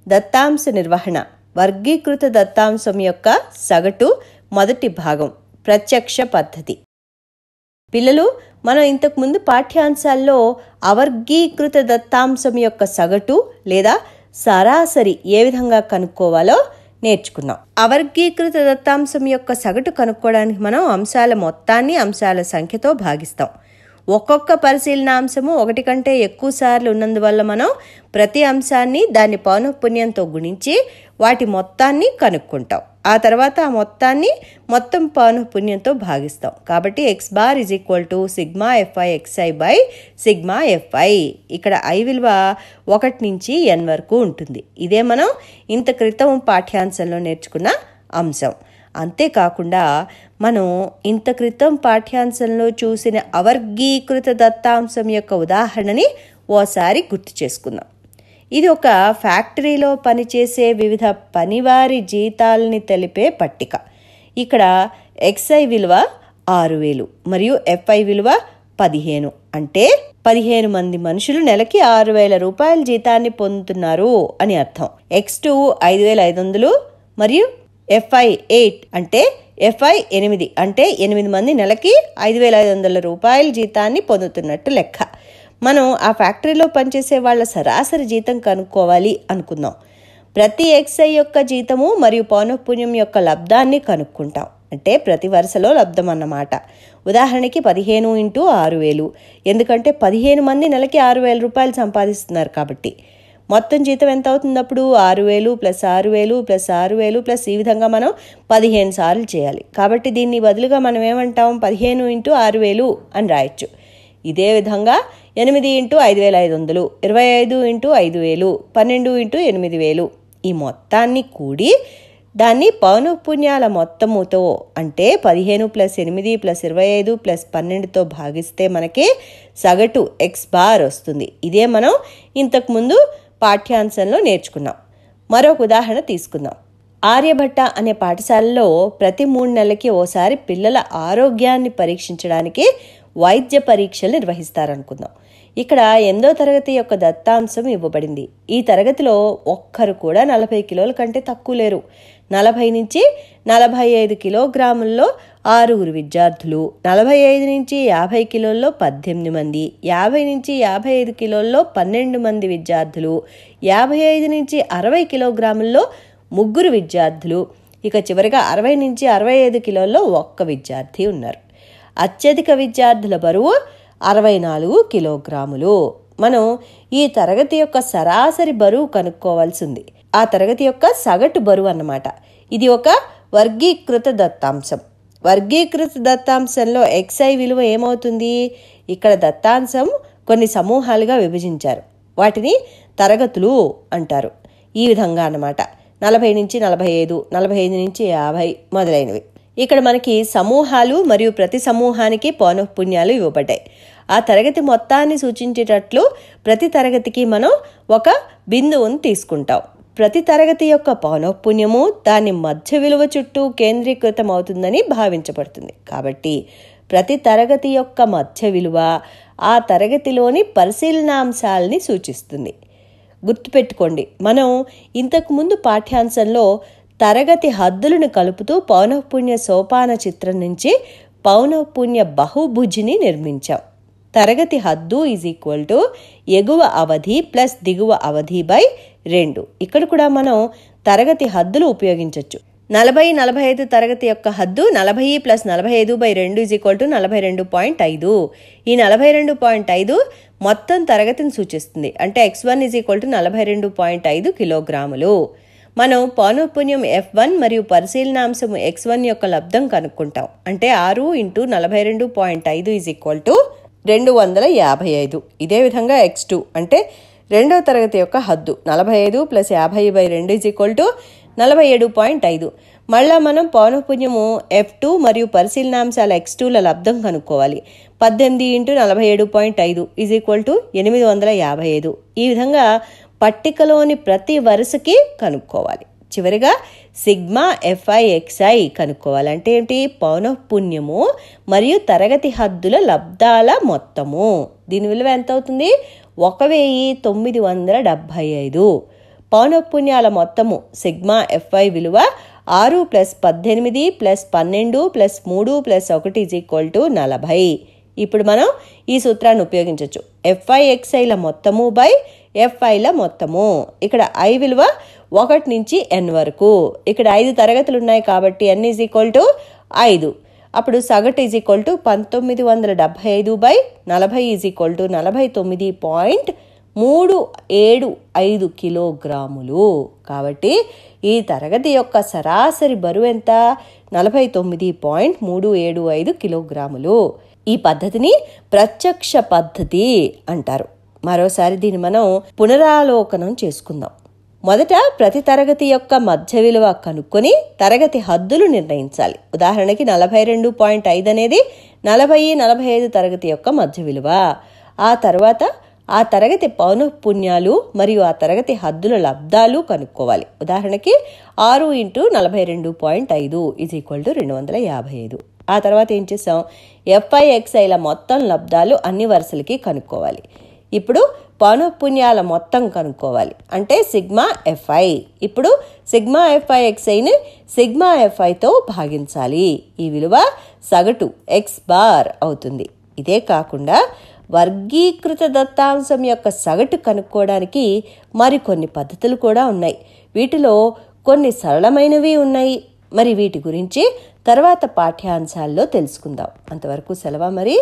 దత్తాంశ నిర్వహణ, వర్గీకృత దత్తాంశం యొక్క సగటు మొదటి భాగం, ప్రత్యక్ష పద్ధతి. పిల్లలు, మనం ఇంతకుముందు పాఠ్యాంశాల్లో అవర్గీకృత దత్తాంశం యొక్క సగటు లేదా సరాసరి ఏ విధంగా కనుక్కోవాలో నేర్చుకున్నాం. అవర్గీకృత దత్తాంశం యొక్క సగటు కనుక్కోవడానికి మనం అంశాల మొత్తాన్ని అంశాల సంఖ్యతో భాగిస్తాం. ఒక్కొక్క పరిశీలనాంశము ఒకటి కంటే ఎక్కువ సార్లు ఉన్నందువల్ల మనం ప్రతి అంశాన్ని దాని పౌనఃపున్యంతో గుణించి వాటి మొత్తాన్ని కనుక్కుంటాం. ఆ తర్వాత ఆ మొత్తాన్ని మొత్తం పౌనఃపున్యంతో భాగిస్తాం. కాబట్టి x bar is equal to sigma F I X I by sigma F I. ఇక్కడ ఐ విలువ 1 నుంచి n వరకు ఉంటుంది. ఇదే మనం ఇంత క్రితం పాఠ్యాంశంలో నేర్చుకున్న అంశం. అంతేకాకుండా మనం ఇంత క్రితం పాఠ్యాంశంలో చూసిన అవర్గీకృత దత్తాంశం యొక్క ఉదాహరణని ఓసారి గుర్తు చేసుకుందాం. ఇది ఒక ఫ్యాక్టరీలో పనిచేసే వివిధ పనివారి జీతాలని తెలిపే పట్టిక. ఇక్కడ ఎక్స్ఐ విలువ 6,000 మరియు ఎఫ్ఐ విలువ 15. అంటే 15 మంది మనుషులు నెలకి 6,000 రూపాయల జీతాన్ని పొందుతున్నారు అని అర్థం. X2 5,500 మరియు ఎఫ్ఐ 8 అంటే ఎఫ్ఐ 8 అంటే 8 మంది నెలకి 5,500 రూపాయల జీతాన్ని పొందుతున్నట్టు లెక్క. మనం ఆ ఫ్యాక్టరీలో పనిచేసే వాళ్ళ సరాసరి జీతం కనుక్కోవాలి అనుకుందాం. ప్రతి ఎక్స్ఐ యొక్క జీతము మరియు పౌనఃపున్యం యొక్క లబ్ధాన్ని కనుక్కుంటాం. అంటే ప్రతి వరుసలో లబ్ధం అన్నమాట. ఉదాహరణకి 15 × 6,000, ఎందుకంటే 15 మంది నెలకి 6,000 రూపాయలు సంపాదిస్తున్నారు కాబట్టి. మొత్తం జీతం ఎంత అవుతుంది అప్పుడు? 6,000 + 6,000 + 6,000 ప్లస్ ఈ విధంగా మనం 15 సార్లు చేయాలి. కాబట్టి దీన్ని బదులుగా మనం ఏమంటాం? 15 × 6,000 అని రాయొచ్చు. ఇదే విధంగా 8 × 5,500, 25 × 5,000, 12 × 8,000 ఈ మొత్తాన్ని కూడి దాన్ని పౌనఃపున్యాల మొత్తముతో అంటే 15 + 8 + 25 + 12తో భాగిస్తే మనకి సగటు x బార్ వస్తుంది. ఇదే మనం ఇంతకుముందు పాఠ్యాంశంలో నేర్చుకున్నాం. మరొక ఉదాహరణ తీసుకుందాం. ఆర్యభట్ట అనే పాఠశాలలో ప్రతి 3 నెలలకి ఓసారి పిల్లల ఆరోగ్యాన్ని పరీక్షించడానికి వైద్య పరీక్షలు నిర్వహిస్తారనుకుందాం. ఇక్కడ 8వ తరగతి యొక్క దత్తాంశం ఇవ్వబడింది. ఈ తరగతిలో ఒక్కరు కూడా 40 కిలోల కంటే తక్కువ లేరు. 40 నుంచి 45 కిలోగ్రాముల్లో 6 విద్యార్థులు, 45 నుంచి 50 కిలోల్లో 18 మంది, 50 నుంచి 55 కిలోల్లో 12 మంది విద్యార్థులు, 55 నుంచి 60 కిలోగ్రాముల్లో 3 విద్యార్థులు, ఇక చివరిగా 60 నుంచి 65 కిలోల్లో 1 విద్యార్థి ఉన్నారు. అత్యధిక విద్యార్థుల బరువు 64 కిలోగ్రాములు. మనం ఈ తరగతి యొక్క సరాసరి బరువు కనుక్కోవాల్సి ఉంది. ఆ తరగతి యొక్క సగటు బరువు అన్నమాట. ఇది ఒక వర్గీకృత దత్తాంశం. వర్గీకృత దత్తాంశంలో ఎక్స్ఐ విలువ ఏమవుతుంది? ఇక్కడ దత్తాంశం కొన్ని సమూహాలుగా విభజించారు. వాటిని తరగతులు అంటారు. ఈ విధంగా అన్నమాట. 40 నుంచి 45, 45 నుంచి 50 మొదలైనవి. ఇక్కడ మనకి సమూహాలు మరియు ప్రతి సమూహానికి పౌనఃపున్యాలు ఇవ్వబడ్డాయి. ఆ తరగతి మొత్తాన్ని సూచించేటట్లు ప్రతి తరగతికి మనం ఒక బిందువును తీసుకుంటాం. ప్రతి తరగతి యొక్క పౌనఃపున్యము దాని మధ్య విలువ చుట్టూ కేంద్రీకృతం అవుతుందని భావించబడుతుంది. కాబట్టి ప్రతి తరగతి యొక్క మధ్య విలువ ఆ తరగతిలోని పరిశీలనాంశాలని సూచిస్తుంది. గుర్తుపెట్టుకోండి, మనం ఇంతకుముందు పాఠ్యాంశంలో తరగతి హద్దులను కలుపుతూ పౌనఃపున్య సోపాన చిత్రం నుంచి పౌనఃపున్య బహుభుజిని నిర్మించాం. తరగతి హద్దు ఈజ్ ఈక్వల్ టు ఎగువ అవధి ప్లస్ దిగువ అవధి బై 2. ఇక్కడ కూడా మనం తరగతి హద్దులు ఉపయోగించవచ్చు. 40, 45 తరగతి యొక్క హద్దు 40 + 45/2 ఈజ్ ఈక్వల్ టు 42.5. ఈ 42.5 మొత్తం తరగతిని సూచిస్తుంది. అంటే x1 ఈజ్ ఈక్వల్ టు 42.5 కిలోగ్రాములు. మనం పౌనఃపున్యం F1 మరియు పరిశీలనాంశం x1 యొక్క లబ్ధం కనుక్కుంటాం. అంటే 6 × 42.5 ఈజ్ ఈక్వల్ టు 255. ఇదే విధంగా x2 అంటే 2వ తరగతి యొక్క హద్దు 45 + 50/2 ఈజ్ ఈక్వల్ టు 47.5. మళ్ళా మనం పౌనఃపున్యము F2 మరియు పరిశీలనాంశాల x2ల లబ్ధం కనుక్కోవాలి. 18 × 47.5 ఈజ్ ఈక్వల్ టు 855. ఈ విధంగా పట్టికలోని ప్రతి వరుసకి కనుక్కోవాలి. చివరిగా సిగ్మా ఎఫ్ఐ ఎక్స్ఐ కనుక్కోవాలి. అంటే ఏంటి? పౌనఃపున్యము మరియు తరగతి హద్దుల లబ్ధాల మొత్తము. దీని విలువ ఎంత అవుతుంది? 1975. పౌనఃపున్యాల మొత్తము సిగ్మా ఎఫ్ఐ విలువ 6 + 18 + 12 + 3 + 1 = 40. ఇప్పుడు మనం ఈ సూత్రాన్ని ఉపయోగించవచ్చు. FIXIల మొత్తము బై FIల మొత్తము. ఇక్కడ I విలువ 1 నుంచి n వరకు. ఇక్కడ 5 తరగతులు ఉన్నాయి కాబట్టి n = 5. అప్పుడు సగటు = 1975/40 49.375 కిలోగ్రాములు. కాబట్టి ఈ తరగతి యొక్క సరాసరి బరువు ఎంత? 49.375 కిలోగ్రాములు. ఈ పద్ధతిని ప్రత్యక్ష పద్ధతి అంటారు. మరోసారి దీన్ని మనం పునరాలోకనం చేసుకుందాం. మొదట ప్రతి తరగతి యొక్క మధ్య విలువ కనుక్కొని తరగతి హద్దులు నిర్ణయించాలి. ఉదాహరణకి 42.5 అనేది 40-45 తరగతి యొక్క మధ్య విలువ. ఆ తర్వాత ఆ తరగతి పౌనఃపున్యాలు మరియు ఆ తరగతి హద్దుల లబ్ధాలు కనుక్కోవాలి. ఉదాహరణకి 6 × 42.5 = 255. ఆ తర్వాత ఏం చేసాం? FIXIల మొత్తం లబ్ధాలు అన్ని వరుసలకి కనుక్కోవాలి. ఇప్పుడు పౌనఃపున్యాల మొత్తం కనుక్కోవాలి. అంటే సిగ్మా FI. ఇప్పుడు సిగ్మా FIXIని సిగ్మా FIతో భాగించాలి. ఈ విలువ సగటు X బార్ అవుతుంది. ఇదే కాకుండా వర్గీకృత దత్తాంశం యొక్క సగటు కనుక్కోవడానికి మరికొన్ని పద్ధతులు కూడా ఉన్నాయి. వీటిలో కొన్ని సరళమైనవి ఉన్నాయి. మరి వీటి గురించి తర్వాత పాఠ్యాంశాల్లో తెలుసుకుందాం. అంతవరకు సెలవు మరి.